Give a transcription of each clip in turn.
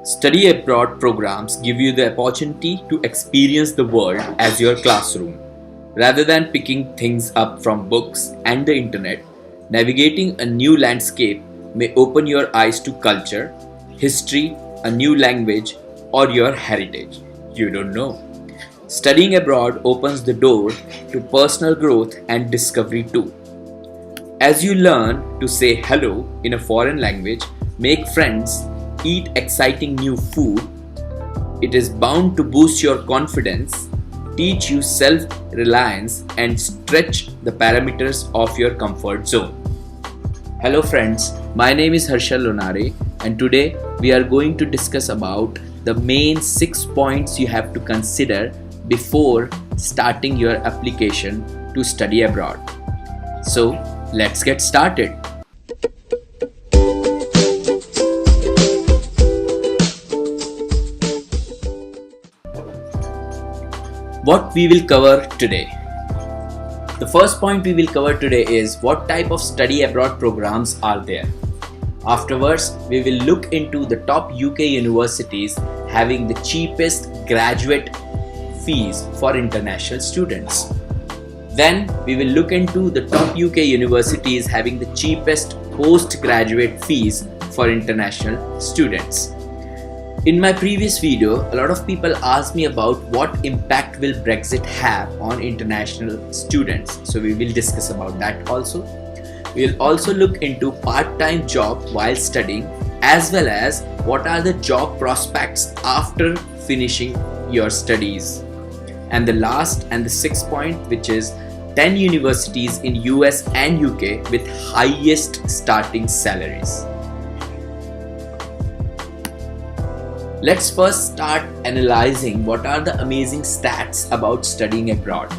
Study abroad programs give you the opportunity to experience the world as your classroom. Rather than picking things up from books and the internet, navigating a new landscape may open your eyes to culture, history, a new language, or your heritage. You don't know. Studying abroad opens the door to personal growth and discovery too. As you learn to say hello in a foreign language, make friends, eat exciting new food, it is bound to boost your confidence, teach you self-reliance, and stretch the parameters of your comfort zone. Hello friends, my name is Harshal Lonare, and today we are going to discuss about the main 6 points you have to consider before starting your application to study abroad. So let's get started. What we will cover today. The first point we will cover today is what type of study abroad programs are there. Afterwards, we will look into the top UK universities having the cheapest graduate fees for international students. Then we will look into the top UK universities having the cheapest postgraduate fees for international students. In my previous video, a lot of people asked me about what impact will Brexit have on international students. So we will discuss about that also. We will also look into part-time job while studying, as well as what are the job prospects after finishing your studies. And the last and the sixth point, which is 10 universities in US and UK with highest starting salaries. Let's first start analyzing what are the amazing stats about studying abroad.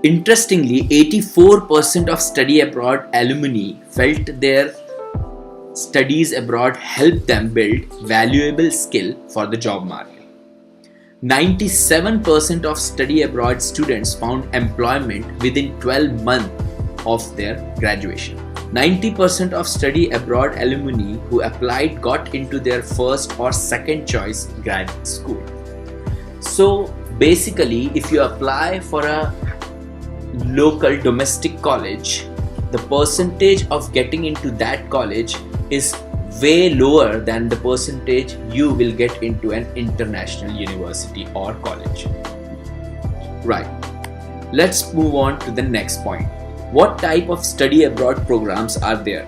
Interestingly, 84% of study abroad alumni felt their studies abroad helped them build valuable skill for the job market. 97% of study abroad students found employment within 12 months of their graduation. 90% of study abroad alumni who applied got into their first or second choice graduate school. So basically, if you apply for a local domestic college, the percentage of getting into that college is way lower than the percentage you will get into an international university or college. Right. Let's move on to the next point. What type of study abroad programs are there?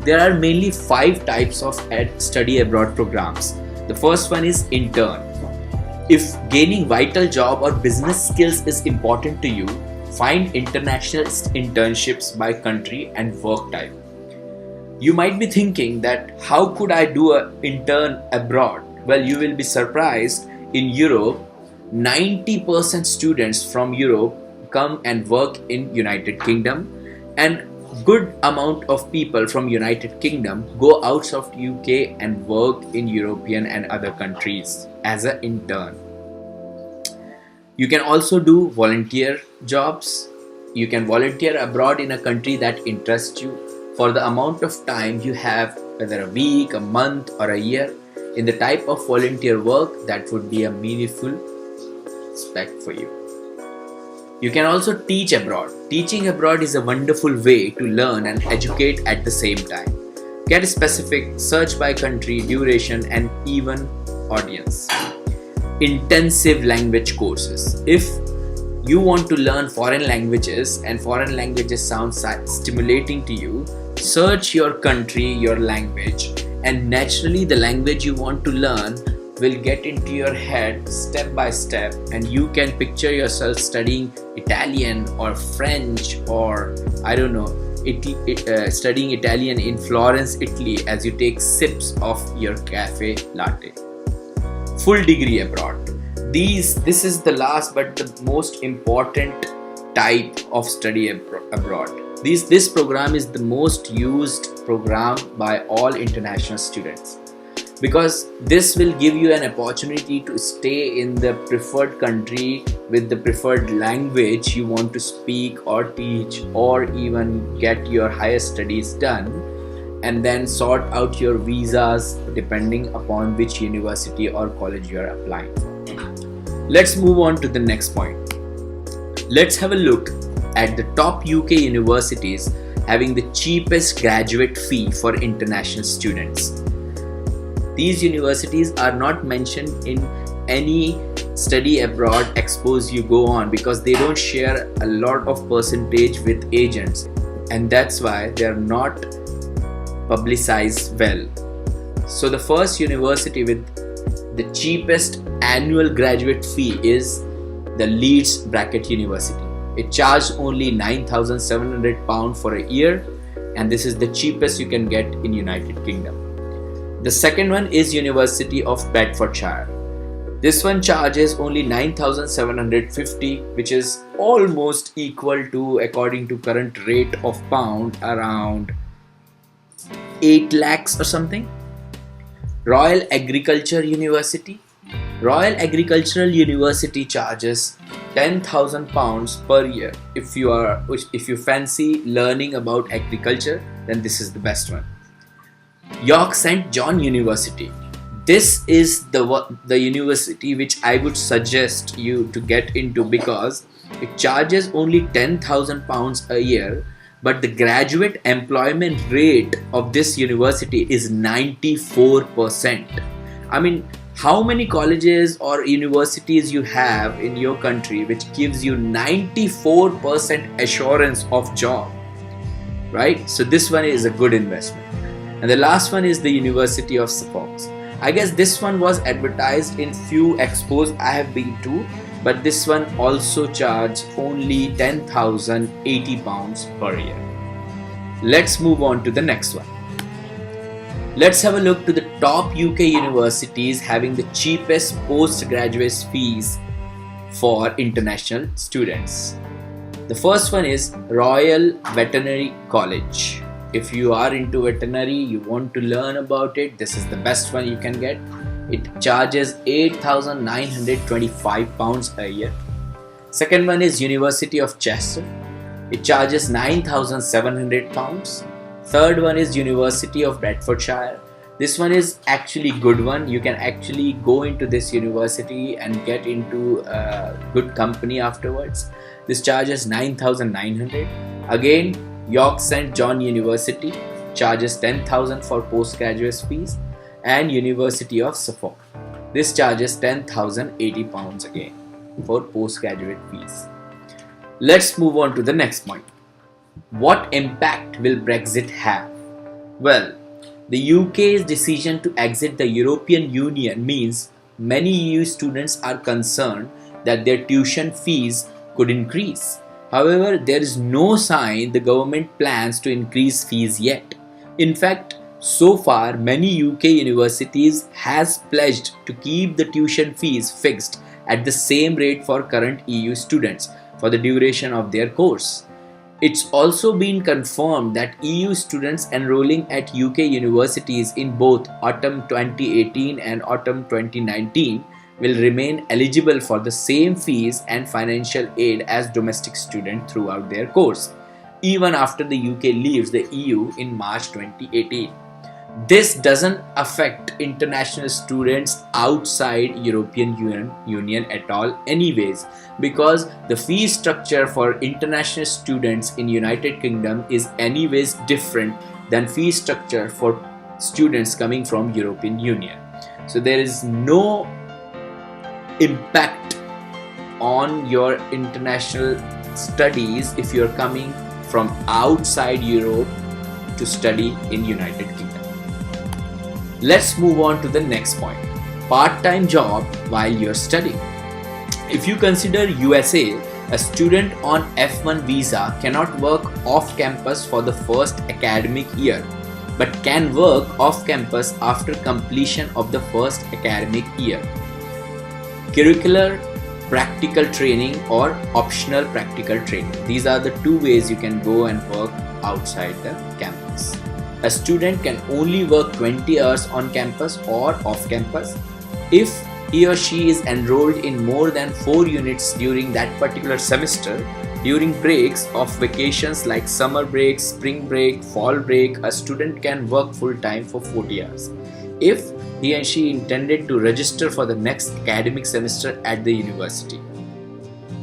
There are mainly 5 types of study abroad programs. The first one is intern. If gaining vital job or business skills is important to you, find international internships by country and work type. You might be thinking that how could I do an intern abroad? Well, you will be surprised. In Europe, 90% students from Europe come and work in United Kingdom, and good amount of people from United Kingdom go out of UK and work in European and other countries as an intern. You can also do volunteer jobs. You can volunteer abroad in a country that interests you for the amount of time you have, whether a week, a month, or a year, in the type of volunteer work that would be a meaningful aspect for you. You can also teach abroad. Teaching abroad is a wonderful way to learn and educate at the same time. Get specific, search by country, duration, and even audience. Intensive language courses. If you want to learn foreign languages and foreign languages sound stimulating to you, search your country, your language, and naturally the language you want to learn will get into your head step by step, and you can picture yourself studying Italian or French or I don't know, studying Italian in Florence, Italy as you take sips of your cafe latte. Full degree abroad. This is the last but the most important type of study abroad. This program is the most used program by all international students, because this will give you an opportunity to stay in the preferred country with the preferred language you want to speak or teach, or even get your higher studies done, and then sort out your visas depending upon which university or college you are applying. Let's move on to the next point. Let's have a look at the top UK universities having the cheapest graduate fee for international students. These universities are not mentioned in any study abroad expose you go on because they don't share a lot of percentage with agents, and that's why they are not publicized well. So the first university with the cheapest annual graduate fee is the Leeds Bracket University. It charged only £9,700 for a year, and this is the cheapest you can get in United Kingdom. The second one is University of Bedfordshire. This one charges only 9,750, which is almost equal to, according to current rate of pound, around 8 lakhs or something. Royal Agriculture University. Royal Agricultural University charges £10,000 per year. If you fancy learning about agriculture, then this is the best one. York St. John University. This is the university which I would suggest you to get into because it charges only £10,000 a year, but the graduate employment rate of this university is 94%. I mean, how many colleges or universities you have in your country which gives you 94% assurance of job, right? So this one is a good investment. And the last one is the University of Suffolk. I guess this one was advertised in few expos I have been to, but this one also charged only £10,080 per year. Let's move on to the next one. Let's have a look to the top UK universities having the cheapest postgraduate fees for international students. The first one is Royal Veterinary College. If you are into veterinary, you want to learn about it, this is the best one you can get. It charges £8,925 a year. Second one is University of Chester. It charges £9,700. Third one is University of Bedfordshire. This one is actually good one. You can actually go into this university and get into a good company afterwards. This charges £9,900. Again, York St. John University charges £10,000 for postgraduate fees, and University of Suffolk. This charges £10,080 again for postgraduate fees. Let's move on to the next point. What impact will Brexit have? Well, the UK's decision to exit the European Union means many EU students are concerned that their tuition fees could increase. However, there is no sign the government plans to increase fees yet. In fact, so far many UK universities has pledged to keep the tuition fees fixed at the same rate for current EU students for the duration of their course. It's also been confirmed that EU students enrolling at UK universities in both autumn 2018 and autumn 2019 will remain eligible for the same fees and financial aid as domestic students throughout their course, even after the UK leaves the EU in March 2018. This doesn't affect international students outside European Union at all anyways, because the fee structure for international students in United Kingdom is anyways different than fee structure for students coming from European Union. So there is no impact on your international studies if you're coming from outside Europe to study in United Kingdom. Let's move on to the next point. Part-time job while you're studying. If you consider USA, a student on F1 visa cannot work off campus for the first academic year, but can work off campus after completion of the first academic year. Curricular practical training or optional practical training. These are the two ways you can go and work outside the campus. A student can only work 20 hours on campus or off campus if he or she is enrolled in more than 4 units during that particular semester During breaks of vacations like summer break, spring break, fall break, a student can work full time for 40 hours if he and she intended to register for the next academic semester at the university.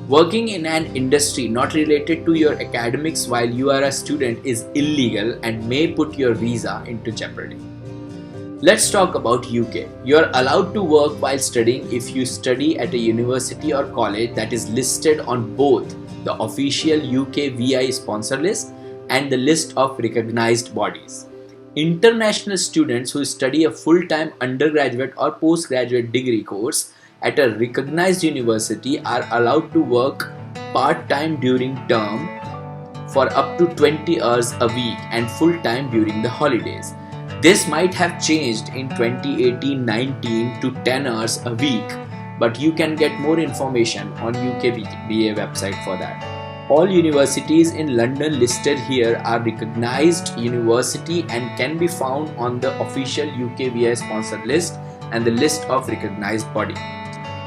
Working in an industry not related to your academics while you are a student is illegal and may put your visa into jeopardy. Let's talk about UK. You are allowed to work while studying if you study at a university or college that is listed on both the official UK VI sponsor list and the list of recognized bodies. International students who study a full-time undergraduate or postgraduate degree course at a recognized university are allowed to work part-time during term for up to 20 hours a week and full-time during the holidays. This might have changed in 2018-19 to 10 hours a week, but you can get more information on UKVA website for that. All universities in London listed here are recognized university and can be found on the official UKVA sponsored list and the list of recognized body.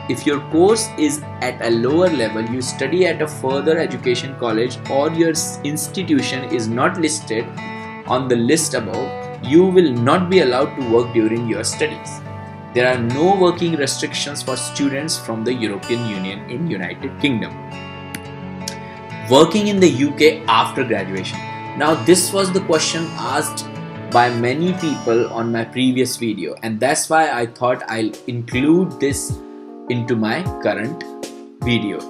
If your course is at a lower level, you study at a further education college or your institution is not listed on the list above, you will not be allowed to work during your studies. There are no working restrictions for students from the European Union in United Kingdom. Working in the UK after graduation. Now this was the question asked by many people on my previous video, and that's why I thought I'll include this into my current video.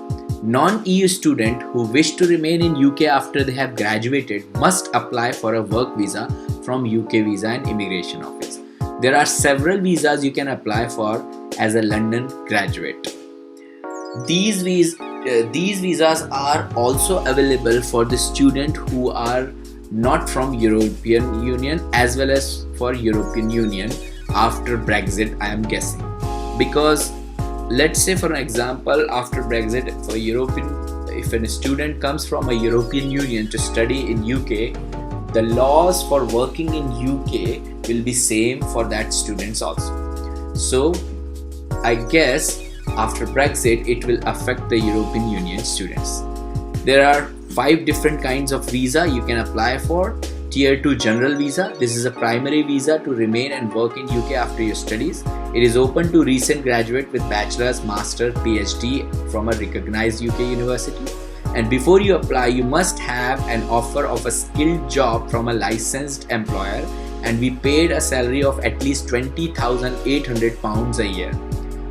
Non-EU students who wish to remain in UK after they have graduated must apply for a work visa from UK Visa and Immigration Office. There are several visas you can apply for as a London graduate. These visas are also available for the student who are not from European Union as well as for European Union after Brexit, I am guessing. Because let's say for an example, after Brexit, if a student comes from a European Union to study in UK, the laws for working in UK will be same for that students also. So I guess after Brexit it will affect the European Union students. There are 5 different kinds of visa you can apply for. Tier 2 General Visa. This is a primary visa to remain and work in UK after your studies. It is open to recent graduate with bachelor's, master, PhD from a recognized UK university. And before you apply, you must have an offer of a skilled job from a licensed employer and be paid a salary of at least £20,800 a year.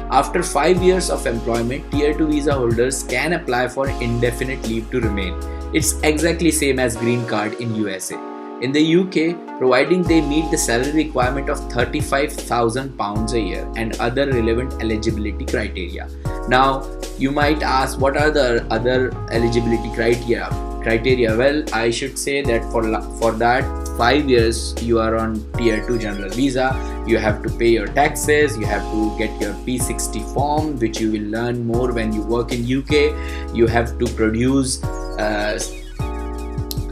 After 5 years of employment, Tier 2 visa holders can apply for indefinite leave to remain. It's exactly same as green card in USA. In the UK, providing they meet the salary requirement of £35,000 a year and other relevant eligibility criteria. Now, you might ask, what are the other eligibility criteria? Well, I should say that for that 5 years you are on Tier 2 General Visa, you have to pay your taxes, you have to get your P60 form, which you will learn more when you work in UK. You have to produce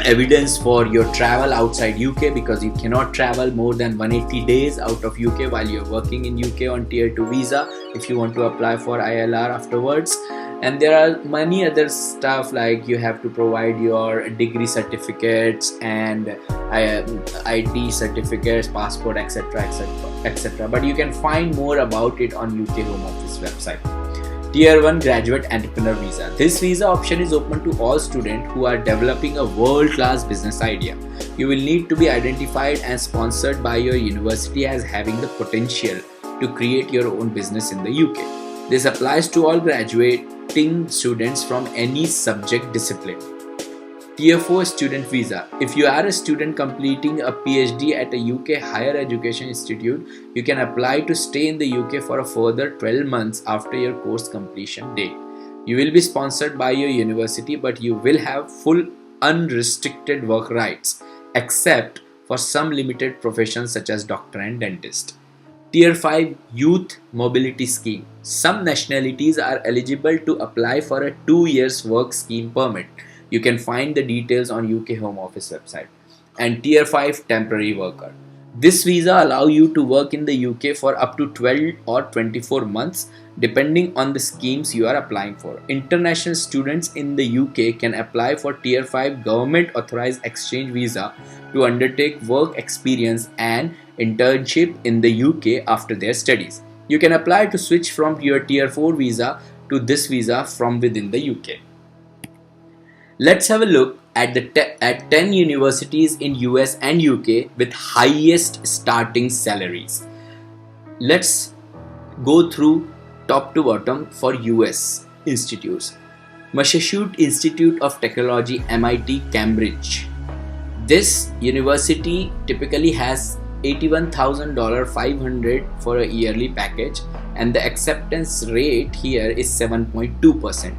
evidence for your travel outside UK, because you cannot travel more than 180 days out of UK while you're working in UK on Tier 2 visa if you want to apply for ILR afterwards. And there are many other stuff like you have to provide your degree certificates and ID certificates, passport, etc, etc. But you can find more about it on UK Home Office website. Tier 1 Graduate Entrepreneur Visa. This visa option is open to all students who are developing a world-class business idea. You will need to be identified and sponsored by your university as having the potential to create your own business in the UK. This applies to all graduating students from any subject discipline. Tier 4 Student Visa. If you are a student completing a PhD at a UK higher education institute, you can apply to stay in the UK for a further 12 months after your course completion date. You will be sponsored by your university, but you will have full unrestricted work rights, except for some limited professions such as doctor and dentist. Tier 5 Youth Mobility Scheme. Some nationalities are eligible to apply for a 2 years work scheme permit. You can find the details on UK Home Office website. And Tier 5 Temporary Worker. This visa allows you to work in the UK for up to 12 or 24 months depending on the schemes you are applying for. International students in the UK can apply for Tier 5 government authorized exchange visa to undertake work experience and internship in the UK after their studies. You can apply to switch from your Tier 4 visa to this visa from within the UK. Let's have a look at 10 universities in US and UK with highest starting salaries. Let's go through top to bottom for US institutes. Massachusetts Institute of Technology, MIT, Cambridge. This university typically has $81,500 for a yearly package, and the acceptance rate here is 7.2%.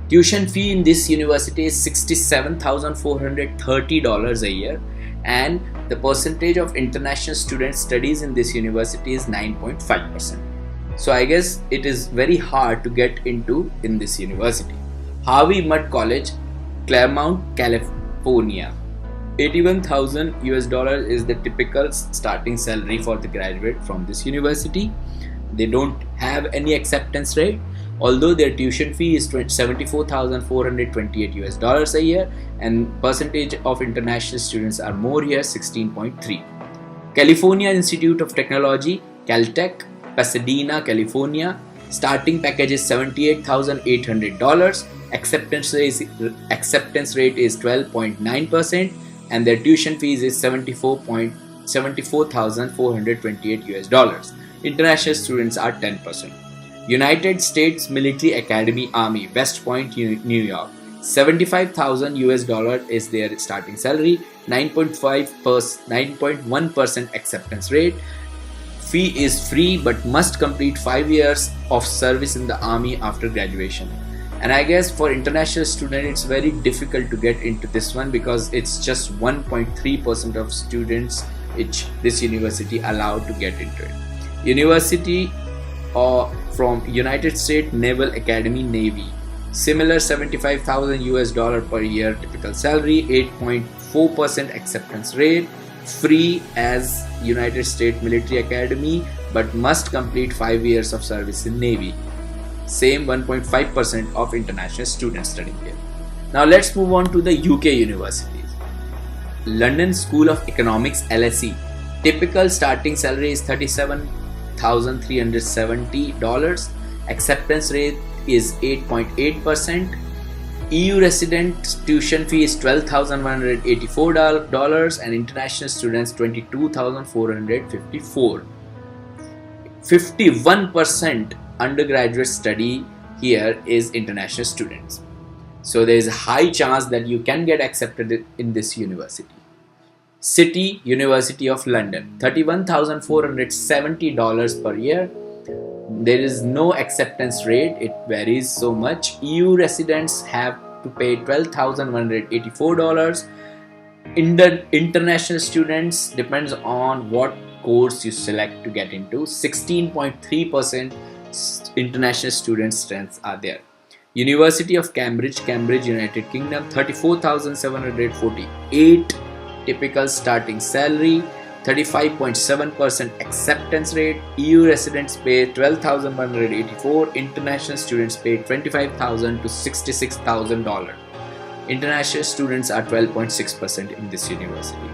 Tuition fee in this university is $67,430 a year, and the percentage of international student studies in this university is 9.5%. So I guess it is very hard to get into in this university. Harvey Mudd College, Claremont, California. $81,000 is the typical starting salary for the graduate from this university. They don't have any acceptance rate, although their tuition fee is $74,428 a year, and percentage of international students are more here, 16.3. California Institute of Technology, Caltech, Pasadena, California. Starting package is $78,800. Acceptance rate is 12.9%, and their tuition fees is $74,428. International students are 10%. United States Military Academy Army, West Point, New York. $75,000 is their starting salary. 9.1% acceptance rate. Fee is free but must complete 5 years of service in the army after graduation. And I guess for international students it's very difficult to get into this one because it's just 1.3% of students which this university allowed to get into it. University from United States Naval Academy, Navy. Similar $75,000 per year typical salary, 8.4% acceptance rate, free as United States Military Academy but must complete 5 years of service in Navy. Same 1.5% of international students studying here. Now let's move on to the UK universities. London School of Economics, LSE. Typical starting salary is $37,370. Acceptance rate is 8.8%. EU resident tuition fee is $12,184 and international students $22,454. 51% undergraduate study here is international students. So there is a high chance that you can get accepted in this university. City University of London, $31,470 per year. There is no acceptance rate, it varies so much. EU residents have to pay $12,184. International students depends on what course you select to get into. 16.3% international student strengths are there. University of Cambridge, Cambridge, United Kingdom, $34,748 typical starting salary, 35.7% acceptance rate. EU residents pay $12,184. International students pay $25,000 to $66,000. International students are 12.6% in this university.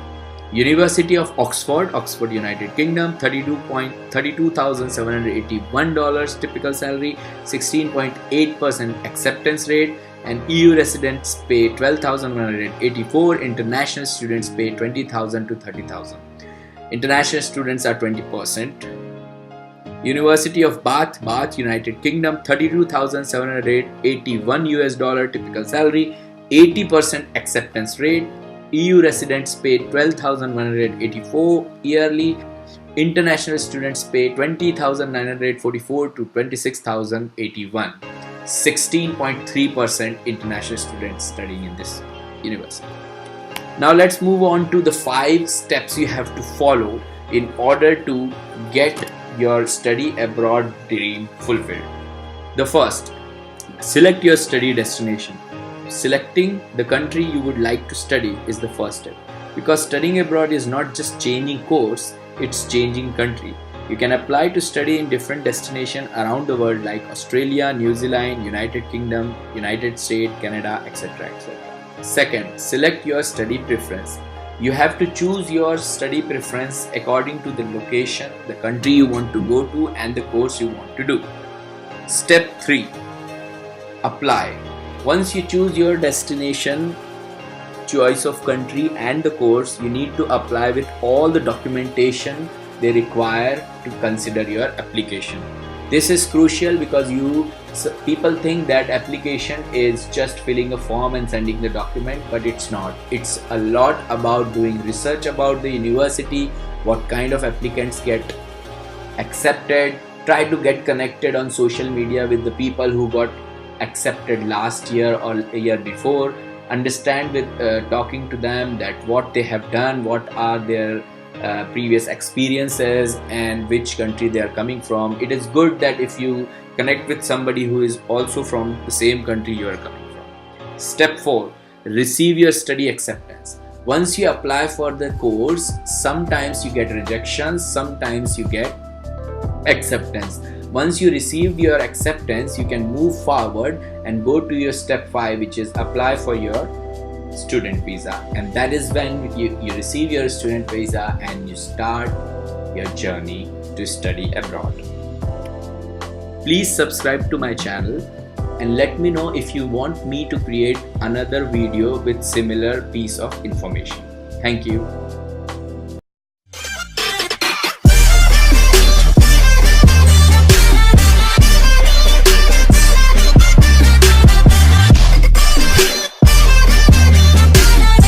University of Oxford, Oxford, United Kingdom, $32,781 typical salary, 16.8% acceptance rate, and EU residents pay $12,184. International students pay $20,000 to $30,000. International students are 20%. University of Bath, Bath, United Kingdom, $32,781 typical salary, 80% acceptance rate. EU residents pay $12,184 yearly. International students pay $20,944 to $26,081. 16.3% international students studying in this university. Now let's move on to the 5 steps you have to follow in order to get your study abroad dream fulfilled. The first, select your study destination. Selecting the country you would like to study is the first step. Because studying abroad is not just changing course, it's changing country. You can apply to study in different destinations around the world like Australia, New Zealand, United Kingdom, United States, Canada, etc. etc. Second, select your study preference. You have to choose your study preference according to the location, the country you want to go to, and the course you want to do. Step 3. Apply. Once you choose your destination, choice of country and the course, you need to apply with all the documentation they require to consider your application. This is crucial because people think that application is just filling a form and sending the document, but it's not. It's a lot about doing research about the university, what kind of applicants get accepted. Try to get connected on social media with the people who got accepted last year or a year before. Understand with talking to them that what they have done, what are their previous experiences, and which country they are coming from. It is good that if you connect with somebody who is also from the same country you are coming from. Step 4. Receive your study acceptance. Once you apply for the course, sometimes you get rejections, sometimes you get acceptance. Once you received your acceptance, you can move forward and go to your step 5, which is apply for your student visa, and that is when you receive your student visa and you start your journey to study abroad. Please subscribe to my channel and let me know if you want me to create another video with similar piece of information. Thank you.